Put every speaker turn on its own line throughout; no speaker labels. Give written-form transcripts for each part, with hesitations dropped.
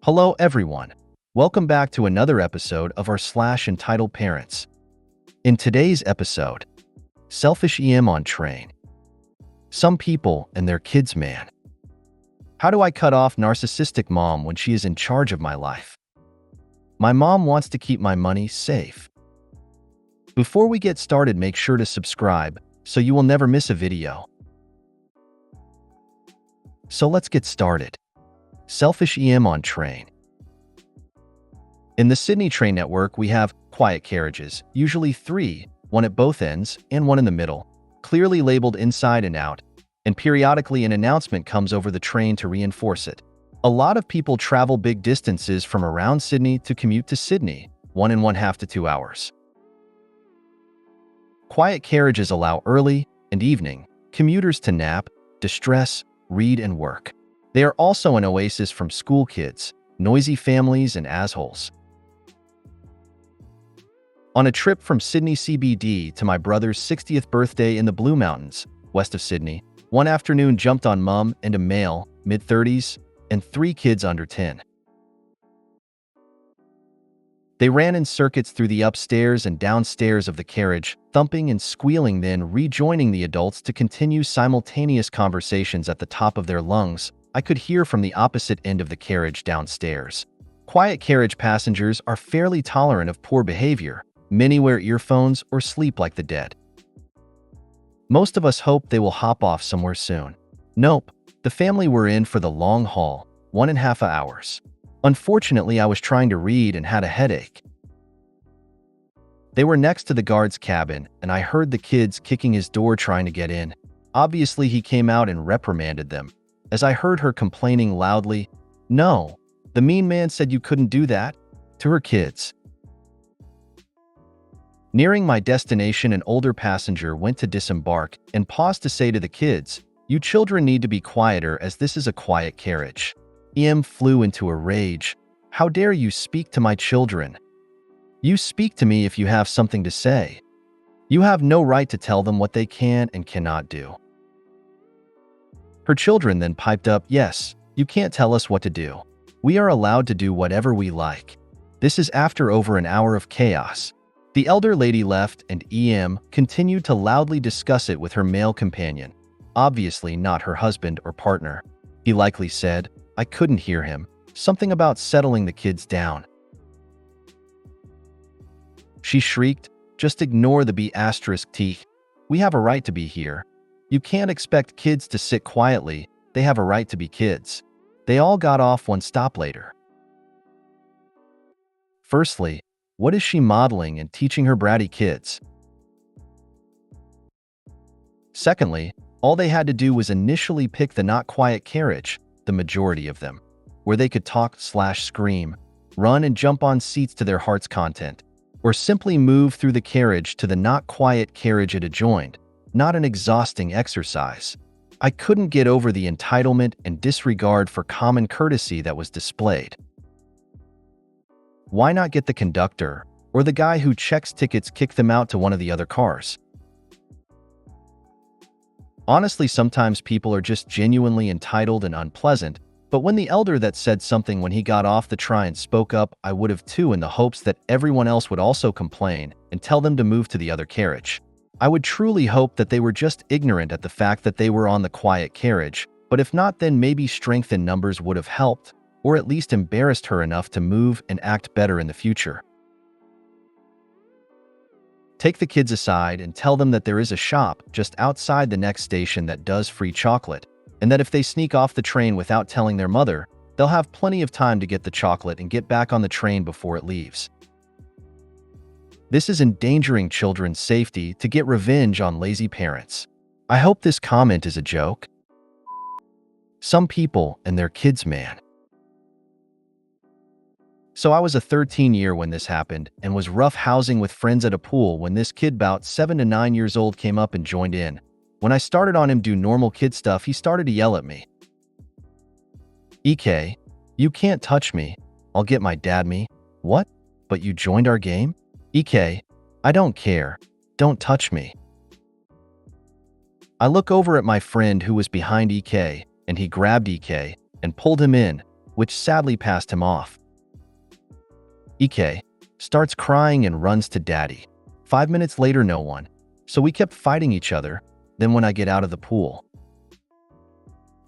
Hello everyone. Welcome back to another episode of our entitled parents. In today's episode, selfish EM on train. Some people and their kids, man. How do I cut off narcissistic mom when she is in charge of my life? My mom wants to keep my money safe. Before we get started, make sure to subscribe so you will never miss a video. So let's get started. Selfish EM on train. In the Sydney train network, we have quiet carriages, usually 3, one at both ends and one in the middle, clearly labeled inside and out, and periodically an announcement comes over the train to reinforce it. A lot of people travel big distances from around Sydney to commute to Sydney, 1.5 to 2 hours. Quiet carriages allow early and evening commuters to nap, distress, read, and work. They are also an oasis from school kids, noisy families, and assholes. On a trip from Sydney CBD to my brother's 60th birthday in the Blue Mountains, west of Sydney, one afternoon jumped on mum and a male, mid-30s, and 3 kids under 10. They ran in circuits through the upstairs and downstairs of the carriage, thumping and squealing, then rejoining the adults to continue simultaneous conversations at the top of their lungs. I could hear from the opposite end of the carriage downstairs. Quiet carriage passengers are fairly tolerant of poor behavior. Many wear earphones or sleep like the dead. Most of us hope they will hop off somewhere soon. Nope, the family were in for the long haul, 1.5 hours. Unfortunately, I was trying to read and had a headache. They were next to the guard's cabin, and I heard the kids kicking his door trying to get in. Obviously, he came out and reprimanded them, as I heard her complaining loudly, "No, the mean man said you couldn't do that," to her kids. Nearing my destination, an older passenger went to disembark and paused to say to the kids, "You children need to be quieter as this is a quiet carriage." EM flew into a rage. "How dare you speak to my children? You speak to me if you have something to say. You have no right to tell them what they can and cannot do." Her children then piped up, "Yes, you can't tell us what to do. We are allowed to do whatever we like." This is after over an hour of chaos. The elder lady left and EM continued to loudly discuss it with her male companion, obviously not her husband or partner. He likely said, I couldn't hear him, something about settling the kids down. She shrieked, "Just ignore the B*T. We have a right to be here. You can't expect kids to sit quietly. They have a right to be kids." They all got off one stop later. Firstly, what is she modeling and teaching her bratty kids? Secondly, all they had to do was initially pick the not quiet carriage, the majority of them, where they could talk/scream, run and jump on seats to their heart's content, or simply move through the carriage to the not quiet carriage it adjoined. Not an exhausting exercise. I couldn't get over the entitlement and disregard for common courtesy that was displayed. Why not get the conductor or the guy who checks tickets kick them out to one of the other cars? Honestly, sometimes people are just genuinely entitled and unpleasant, but when the elder that said something when he got off the train spoke up, I would have too, in the hopes that everyone else would also complain and tell them to move to the other carriage. I would truly hope that they were just ignorant at the fact that they were on the quiet carriage, but if not, then maybe strength in numbers would have helped, or at least embarrassed her enough to move and act better in the future. Take the kids aside and tell them that there is a shop just outside the next station that does free chocolate, and that if they sneak off the train without telling their mother, they'll have plenty of time to get the chocolate and get back on the train before it leaves. This is endangering children's safety to get revenge on lazy parents. I hope this comment is a joke. Some people and their kids, man. So I was a 13-year when this happened and was rough housing with friends at a pool when this kid about 7 to 9 years old came up and joined in. When I started on him do normal kid stuff, he started to yell at me. "EK, you can't touch me. I'll get my dad me." "What? But you joined our game?" "EK, I don't care. Don't touch me." I look over at my friend who was behind EK, and he grabbed EK and pulled him in, which sadly passed him off. EK starts crying and runs to daddy. 5 minutes later, no one. So we kept fighting each other. Then when I get out of the pool.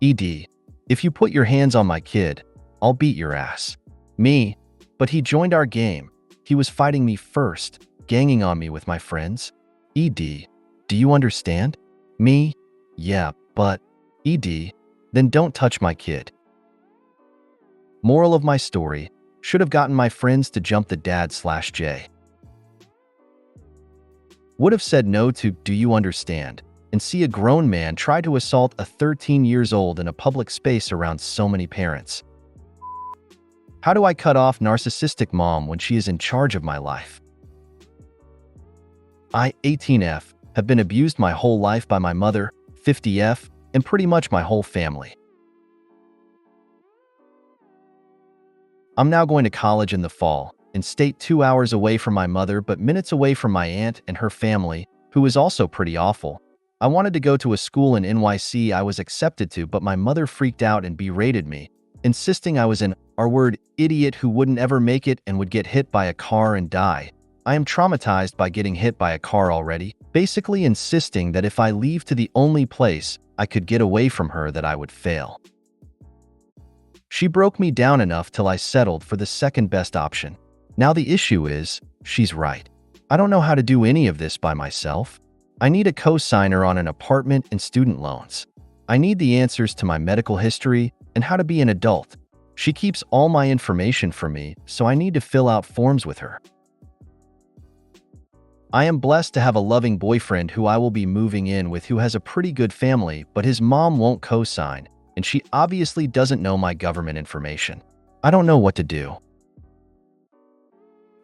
ED, if you put your hands on my kid, I'll beat your ass. Me, but he joined our game. He was fighting me first, ganging on me with my friends. ED, do you understand? Me, yeah, but ED, then don't touch my kid. Moral of my story, should have gotten my friends to jump the dad/J. Would have said no to do you understand, and see a grown man try to assault a 13 years old in a public space around so many parents. How do I cut off narcissistic mom when she is in charge of my life? I, 18F, have been abused my whole life by my mother, 50F, and pretty much my whole family. I'm now going to college in the fall, in state 2 hours away from my mother but minutes away from my aunt and her family, who is also pretty awful. I wanted to go to a school in NYC I was accepted to, but my mother freaked out and berated me, insisting I was an R-word idiot who wouldn't ever make it and would get hit by a car and die. I am traumatized by getting hit by a car already, basically insisting that if I leave to the only place I could get away from her that I would fail. She broke me down enough till I settled for the second best option. Now the issue is, she's right. I don't know how to do any of this by myself. I need a co-signer on an apartment and student loans. I need the answers to my medical history and how to be an adult. She keeps all my information from me, so I need to fill out forms with her. I am blessed to have a loving boyfriend who I will be moving in with, who has a pretty good family, but his mom won't co-sign, and she obviously doesn't know my government information. I don't know what to do.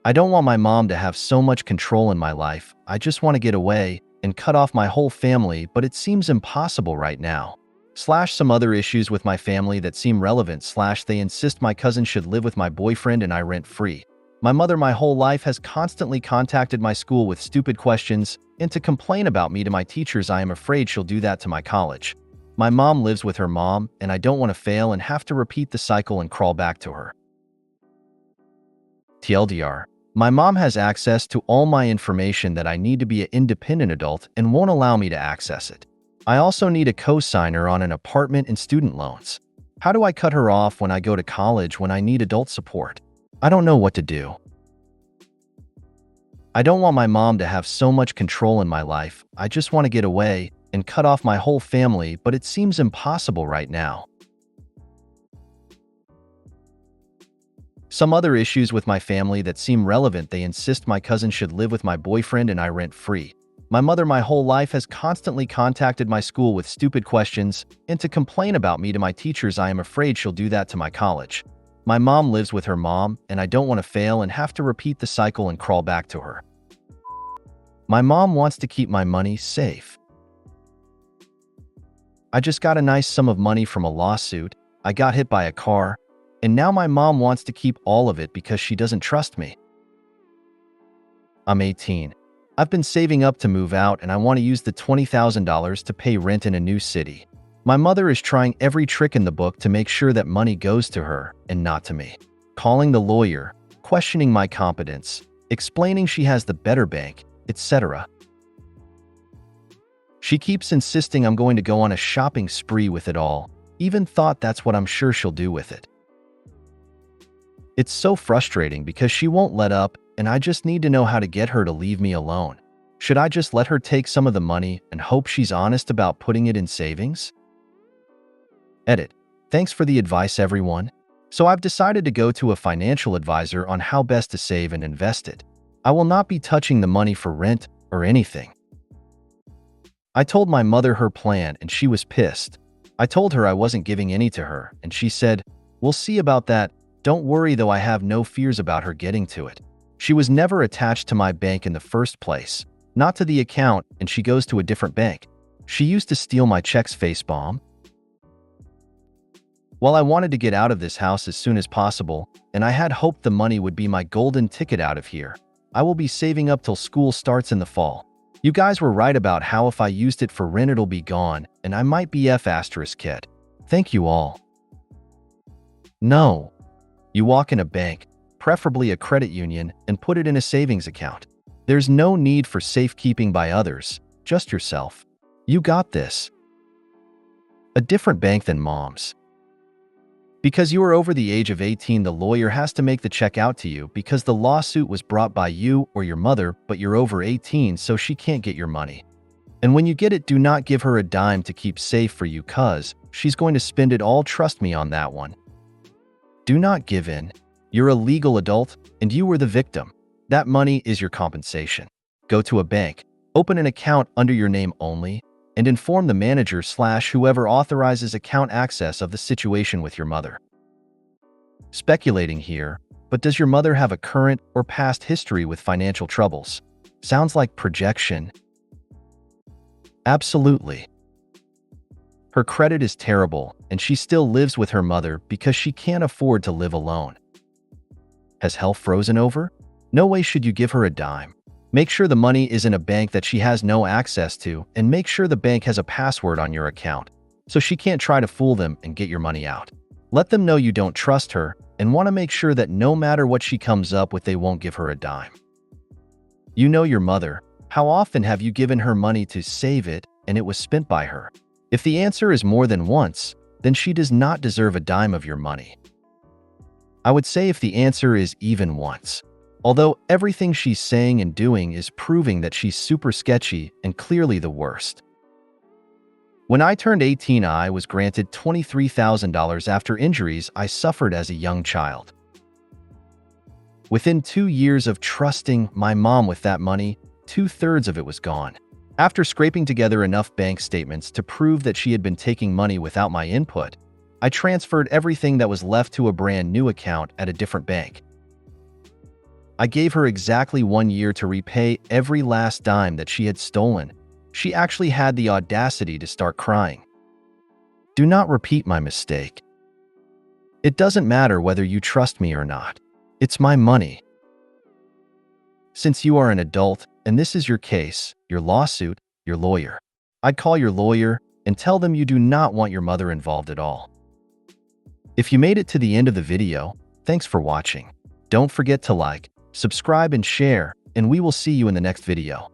I don't want my mom to have so much control in my life. I just want to get away and cut off my whole family, but it seems impossible right now. Some other issues with my family that seem relevant. They insist my cousin should live with my boyfriend and I rent free. My mother my whole life has constantly contacted my school with stupid questions and to complain about me to my teachers. I am afraid she'll do that to my college. My mom lives with her mom, and I don't want to fail and have to repeat the cycle and crawl back to her. TLDR, my mom has access to all my information that I need to be an independent adult and won't allow me to access it. I also need a co-signer on an apartment and student loans. How do I cut her off when I go to college when I need adult support? I don't know what to do. I don't want my mom to have so much control in my life. I just want to get away and cut off my whole family, but it seems impossible right now. Some other issues with my family that seem relevant. They insist my cousin should live with my boyfriend and I rent free. My mother my whole life has constantly contacted my school with stupid questions and to complain about me to my teachers. I am afraid she'll do that to my college. My mom lives with her mom, and I don't want to fail and have to repeat the cycle and crawl back to her. My mom wants to keep my money safe. I just got a nice sum of money from a lawsuit. I got hit by a car, and now my mom wants to keep all of it because she doesn't trust me. I'm 18. I've been saving up to move out, and I want to use the $20,000 to pay rent in a new city. My mother is trying every trick in the book to make sure that money goes to her and not to me. Calling the lawyer, questioning my competence, explaining she has the better bank, etc. She keeps insisting I'm going to go on a shopping spree with it all. Even thought that's what I'm sure she'll do with it. It's so frustrating because she won't let up, and I just need to know how to get her to leave me alone. Should I just let her take some of the money and hope she's honest about putting it in savings? Edit. Thanks for the advice, everyone. So I've decided to go to a financial advisor on how best to save and invest it. I will not be touching the money for rent or anything. I told my mother her plan and she was pissed. I told her I wasn't giving any to her, and she said, "We'll see about that. Don't worry though, I have no fears about her getting to it. She was never attached to my bank in the first place, not to the account, and she goes to a different bank. She used to steal my checks, facepalm." Well, I wanted to get out of this house as soon as possible, and I had hoped the money would be my golden ticket out of here. I will be saving up till school starts in the fall. You guys were right about how if I used it for rent it'll be gone, and I might be F***kid. Thank you all. No. You walk in a bank, preferably a credit union, and put it in a savings account. There's no need for safekeeping by others, just yourself. You got this. A different bank than mom's. Because you are over the age of 18, the lawyer has to make the check out to you because the lawsuit was brought by you or your mother, but you're over 18, so she can't get your money. And when you get it, do not give her a dime to keep safe for you cuz she's going to spend it all, trust me on that one. Do not give in. You're a legal adult, and you were the victim. That money is your compensation. Go to a bank, open an account under your name only, and inform the manager/whoever authorizes account access of the situation with your mother. Speculating here, but does your mother have a current or past history with financial troubles? Sounds like projection. Absolutely. Her credit is terrible, and she still lives with her mother because she can't afford to live alone. Has hell frozen over? No way should you give her a dime. Make sure the money is in a bank that she has no access to, and make sure the bank has a password on your account, so she can't try to fool them and get your money out. Let them know you don't trust her and want to make sure that no matter what she comes up with, they won't give her a dime. You know your mother. How often have you given her money to save it and it was spent by her? If the answer is more than once, then she does not deserve a dime of your money. I would say if the answer is even once. Although everything she's saying and doing is proving that she's super sketchy and clearly the worst. When I turned 18, I was granted $23,000 after injuries I suffered as a young child. Within 2 years of trusting my mom with that money, 2/3 of it was gone. After scraping together enough bank statements to prove that she had been taking money without my input, I transferred everything that was left to a brand new account at a different bank. I gave her exactly 1 year to repay every last dime that she had stolen. She actually had the audacity to start crying. Do not repeat my mistake. It doesn't matter whether you trust me or not. It's my money. Since you are an adult, and this is your case, your lawsuit, your lawyer. I'd call your lawyer and tell them you do not want your mother involved at all. If you made it to the end of the video, thanks for watching. Don't forget to like, subscribe, and share, and we will see you in the next video.